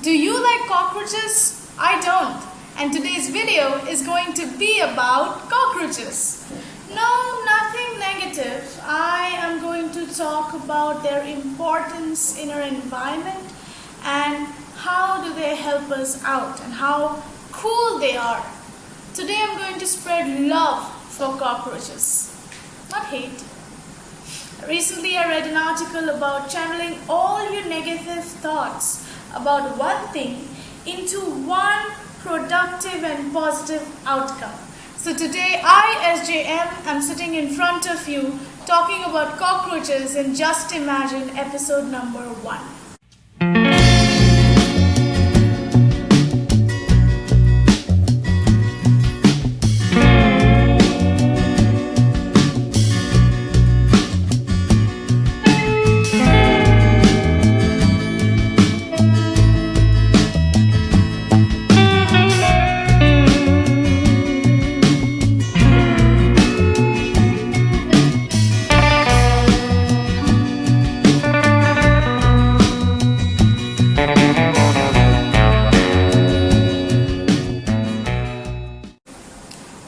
Do you like cockroaches? I don't. And today's video is going to be about cockroaches. No, nothing negative. I am going to talk about their importance in our environment and how do they help us out and how cool they are. Today I'm going to spread love for cockroaches, not hate. Recently I read an article about channeling all your negative thoughts about one thing into one productive and positive outcome. So today I, SJM, am sitting in front of you talking about cockroaches in Just Imagine episode number 1.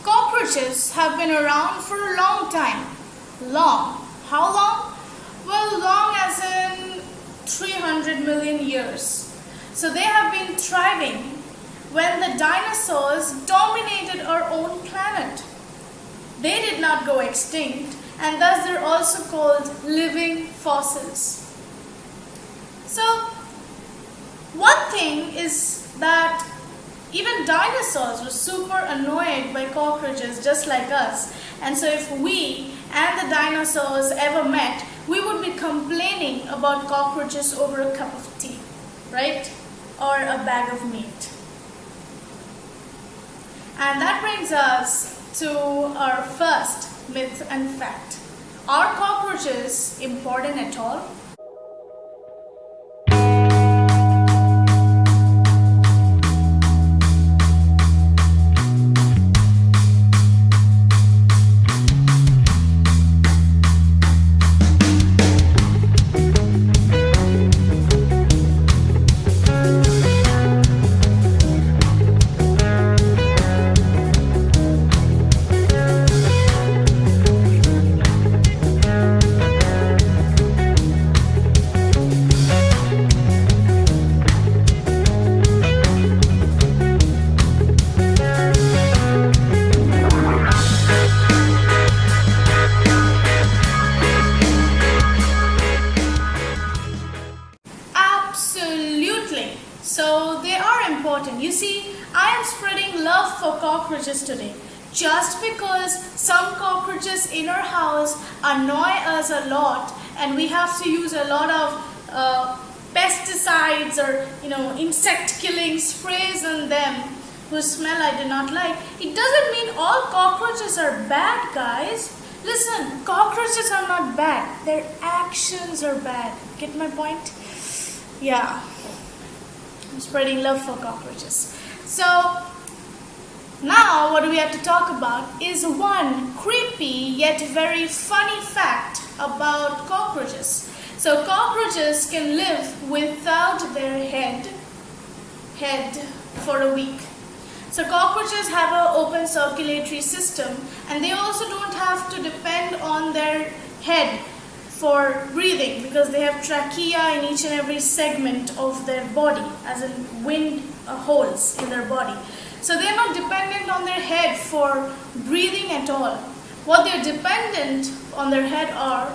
Cockroaches have been around for a long time. Long. How long? Well, long as in 300 million years. So they have been thriving when the dinosaurs dominated our own planet. They did not go extinct, and thus they're also called living fossils. So one thing is that even dinosaurs were super annoyed by cockroaches just like us. And so if we and the dinosaurs ever met, we would be complaining about cockroaches over a cup of tea, right? Or a bag of meat. And that brings us to our first myth and fact. Are cockroaches important at all? Absolutely. So they are important. You see, I am spreading love for cockroaches today. Just because some cockroaches in our house annoy us a lot and we have to use a lot of pesticides or insect killing sprays on them whose smell I do not like, it doesn't mean all cockroaches are bad, guys. Listen, cockroaches are not bad. Their actions are bad. Get my point? Yeah, I'm spreading love for cockroaches. So now what we have to talk about is one creepy yet very funny fact about cockroaches. So cockroaches can live without their head for a week. So cockroaches have an open circulatory system and they also don't have to depend on their head for breathing because they have trachea in each and every segment of their body, as in wind holes in their body. So they're not dependent on their head for breathing at all. What they're dependent on their head are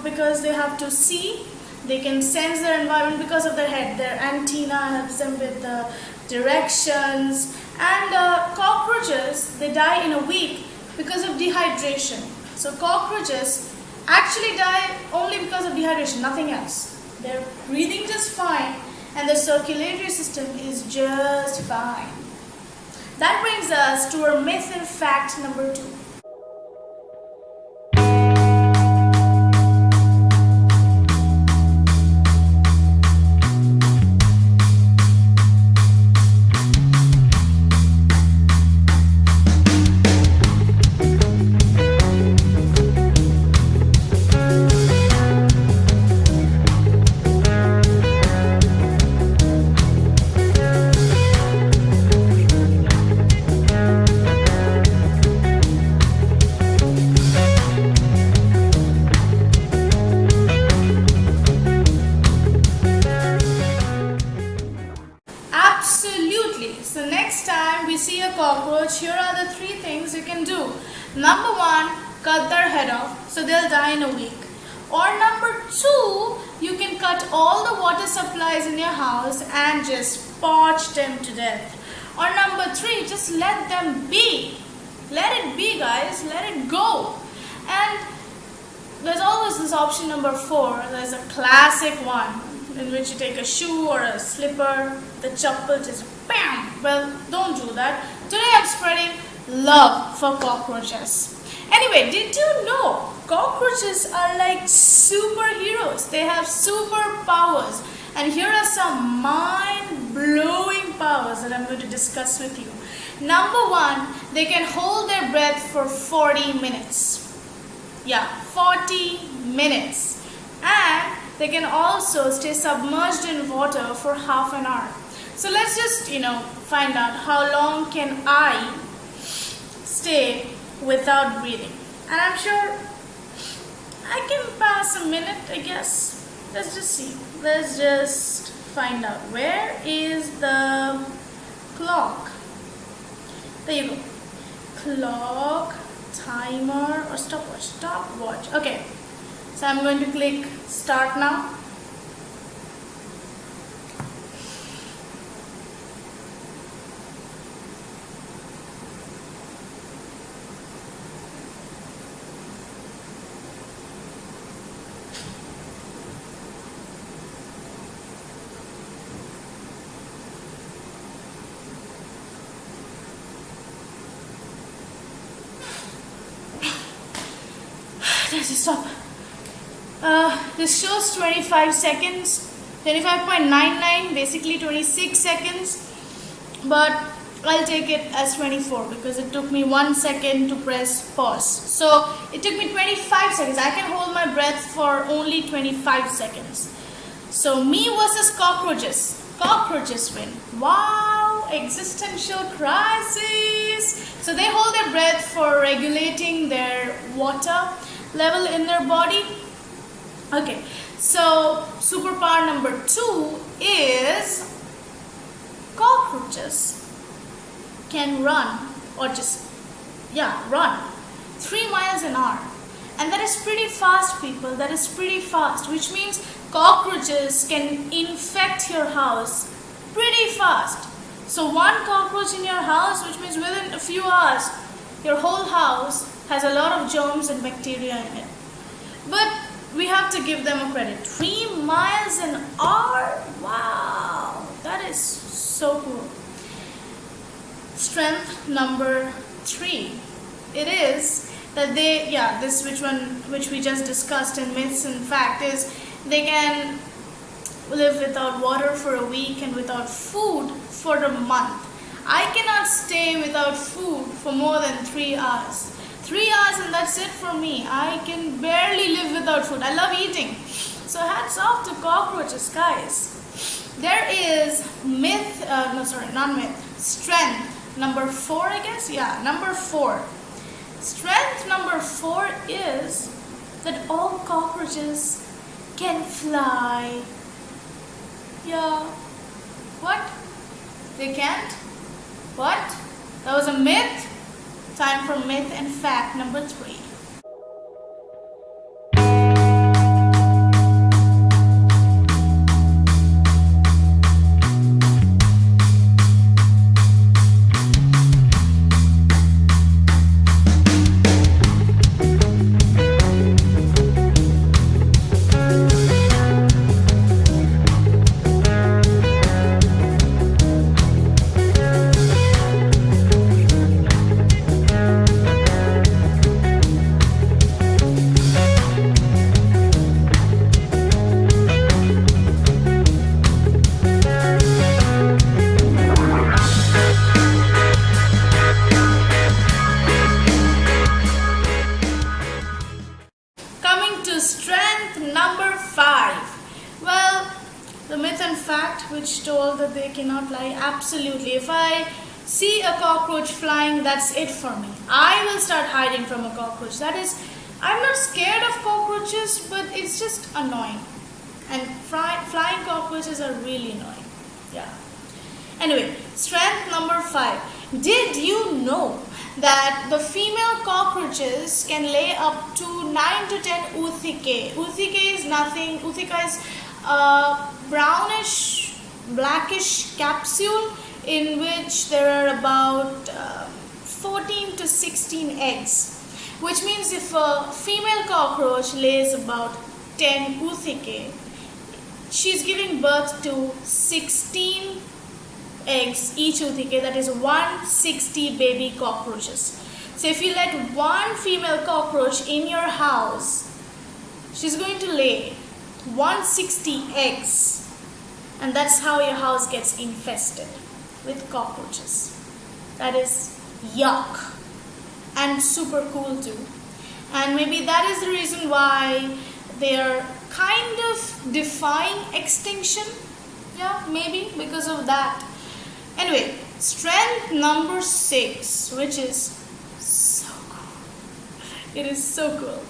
because they have to see, they can sense their environment because of their head. Their antenna helps them with the directions. And cockroaches, they die in a week because of dehydration. So cockroaches actually die only because of dehydration, nothing else. They're breathing just fine and the circulatory system is just fine. That brings us to our myth and fact number 2. we see a cockroach, here are the 3 things you can do. Number 1, cut their head off so they'll die in a week. Or number 2, you can cut all the water supplies in your house and just parch them to death. Or number 3, just let them be. Let it be, guys. Let it go. And there's always this option number 4. There's a classic one in which you take a shoe or a slipper, the chappal just bam. Well, don't do that. Today I'm spreading love for cockroaches. Anyway, did you know cockroaches are like superheroes? They have superpowers. And here are some mind-blowing powers that I'm going to discuss with you. Number 1, they can hold their breath for 40 minutes. Yeah, 40 minutes. And they can also stay submerged in water for half an hour. So let's just, find out how long can I stay without breathing. And I'm sure I can pass a minute, I guess. Let's just see. Let's just find out. Where is the clock? There you go. Clock, timer, or stopwatch. Stopwatch. Okay. So I'm going to click start now. Let's just stop. This shows 25 seconds, 25.99, basically 26 seconds, but I'll take it as 24 because it took me 1 second to press pause. So it took me 25 seconds. I can hold my breath for only 25 seconds. So me versus cockroaches. Cockroaches win. Wow, existential crisis. So they hold their breath for regulating their water level in their body. Okay, so superpower number 2 is cockroaches can run run 3 miles an hour, and that is pretty fast, people. That is pretty fast, which means cockroaches can infect your house pretty fast. So 1 cockroach in your house, which means within a few hours your whole house has a lot of germs and bacteria in it. But we have to give them a credit. 3 miles an hour? Wow, that is so cool. Strength number 3. It is that which we just discussed in myths and fact, is they can live without water for a week and without food for a month. I cannot stay without food for more than 3 hours. 3 hours and that's it for me. I can barely live without food. I love eating. So hats off to cockroaches, guys. There is strength number 4, I guess. Yeah, number 4. Strength number 4 is that all cockroaches can fly. Yeah. What? They can't? What? That was a myth? Time for myth and fact number 3. Which told that they cannot fly. Absolutely. If I see a cockroach flying, that's it for me. I will start hiding from a cockroach. That is, I'm not scared of cockroaches, but it's just annoying. And flying cockroaches are really annoying. Yeah. Anyway, strength number 5. Did you know that the female cockroaches can lay up to 9 to 10 oothecae? Oothecae is nothing. Ootheca is a brownish, blackish capsule in which there are about 14 to 16 eggs, which means if a female cockroach lays about 10 oothecae, she's giving birth to 16 eggs each oothecae, that is 160 baby cockroaches. So if you let one female cockroach in your house, she's going to lay 160 eggs, and that's how your house gets infested with cockroaches. That is yuck, and super cool too. And maybe that is the reason why they are kind of defying extinction. Yeah, maybe because of that. Anyway, strength number 6, which is so cool. It is so cool.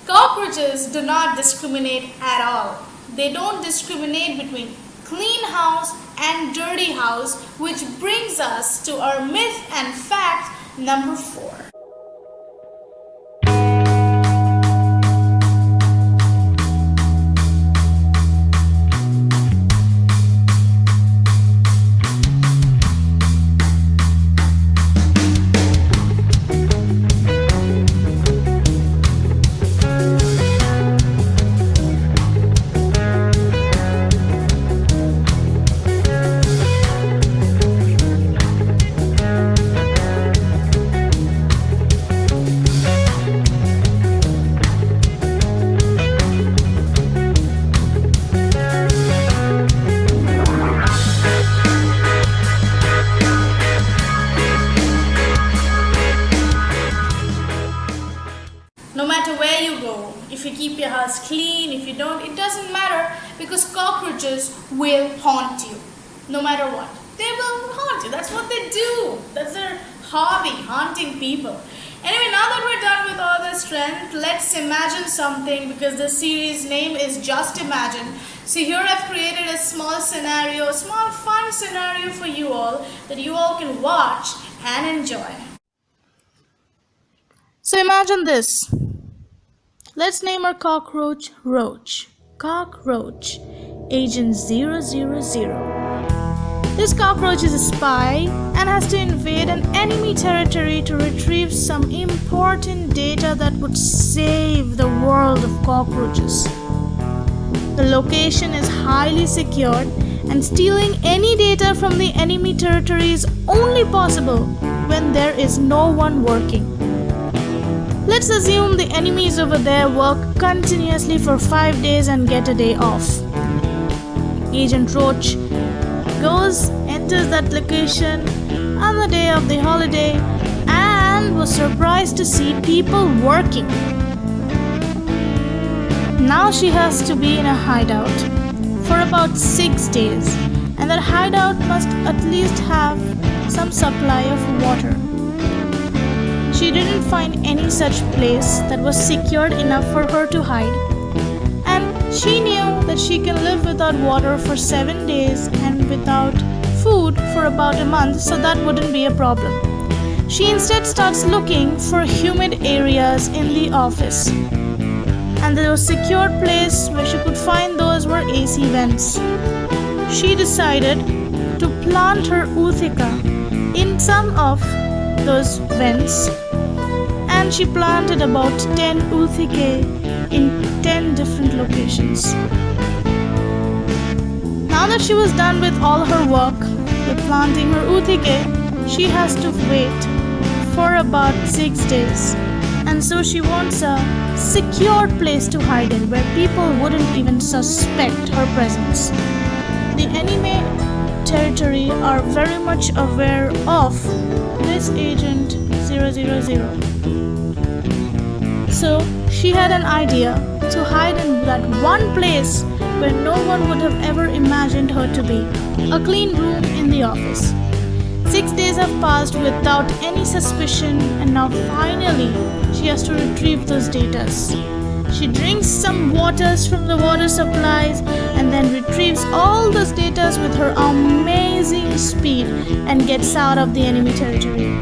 Cockroaches do not discriminate at all. They don't discriminate between clean house and dirty house, which brings us to our myth and fact number 4. No matter where you go, if you keep your house clean, if you don't, it doesn't matter, because cockroaches will haunt you. No matter what. They will haunt you. That's what they do. That's their hobby, haunting people. Anyway, now that we're done with all this strength, let's imagine something, because the series name is Just Imagine. So here I've created a small scenario, a small fun scenario for you all that you all can watch and enjoy. So imagine this. Let's name our cockroach Roach. Cockroach, Agent 000. This cockroach is a spy and has to invade an enemy territory to retrieve some important data that would save the world of cockroaches. The location is highly secured, and stealing any data from the enemy territory is only possible when there is no one working. Let's assume the enemies over there work continuously for 5 days and get a day off. Agent Roach enters that location on the day of the holiday and was surprised to see people working. Now she has to be in a hideout for about 6 days, and that hideout must at least have some supply of water. She didn't find any such place that was secured enough for her to hide, and she knew that she can live without water for 7 days and without food for about a month, so that wouldn't be a problem. She instead starts looking for humid areas in the office, and the secure place where she could find those were AC vents. She decided to plant her ootheca in some of those vents, and she planted about 10 oothecae in 10 different locations. Now that she was done with all her work with planting her oothecae, she has to wait for about 6 days, and so she wants a secure place to hide in where people wouldn't even suspect her presence. The enemy territory are very much aware of this Agent 000. So she had an idea to hide in that one place where no one would have ever imagined her to be, a clean room in the office. 6 days have passed without any suspicion, and now finally she has to retrieve those data. She drinks some waters from the water supplies and then retrieves all those data with her amazing blazing speed and gets out of the enemy territory.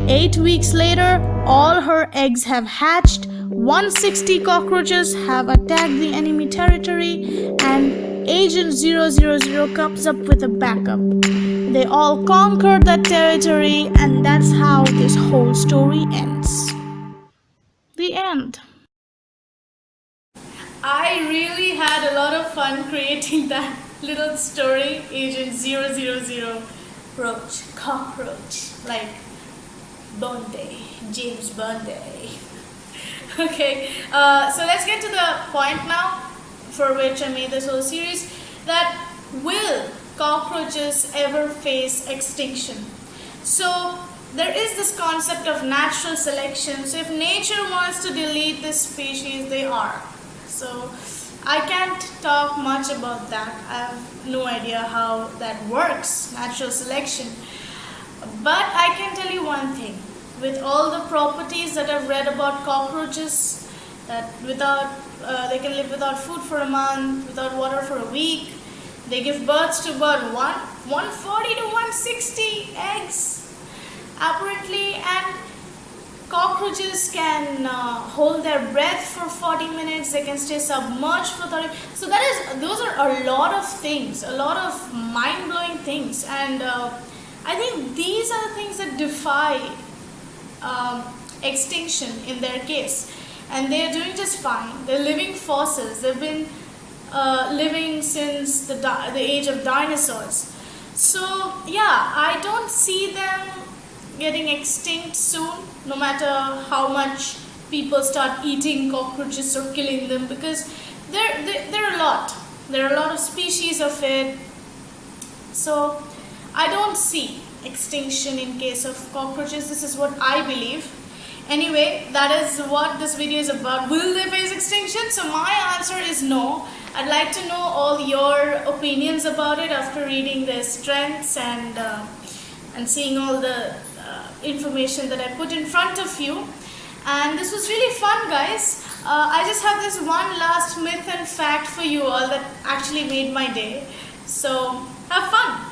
8 weeks later, all her eggs have hatched, 160 cockroaches have attacked the enemy territory, and Agent 000 comes up with a backup. They all conquered that territory, and that's how this whole story ends. The end. I really had a lot of fun creating that little story. Agent 000 roach, cockroach, like Bondi, James Bondi. Okay, so let's get to the point now for which I made this whole series, that will cockroaches ever face extinction? So there is this concept of natural selection. So if nature wants to delete this species, they are. So I can't talk much about that. I have no idea how that works, natural selection. But I can tell you one thing. With all the properties that I've read about cockroaches, that they can live without food for a month, without water for a week. They give birth to about 140 to 160 eggs, apparently, and cockroaches can hold their breath for 40 minutes. They can stay submerged for 30. So those are a lot of things, a lot of mind-blowing things, and I think these are the things that defy extinction in their case, and they are doing just fine. They're living fossils. They've been living since the age of dinosaurs. So yeah, I don't see them getting extinct soon, no matter how much people start eating cockroaches or killing them, because there are a lot. There are a lot of species of it. So I don't see extinction in case of cockroaches. This is what I believe. Anyway, that is what this video is about. Will they face extinction? So my answer is no. I'd like to know all your opinions about it after reading their strengths and seeing all the information that I put in front of you. And this was really fun, guys. I just have this one last myth and fact for you all that actually made my day. So have fun.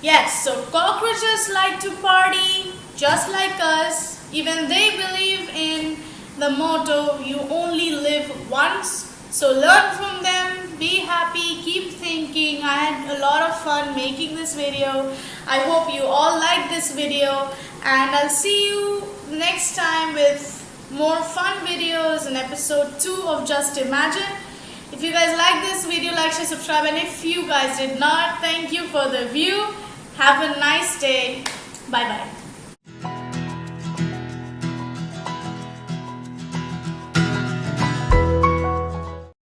Yes, so cockroaches like to party just like us. Even they believe in the motto, you only live once. So learn from them, be happy, keep thinking. I had a lot of fun making this video. I hope you all liked this video, and I'll see you next time with more fun videos in episode 2 of Just Imagine. If you guys like this video, like, share, subscribe, and if you guys did not, thank you for the view. Have a nice day. Bye bye.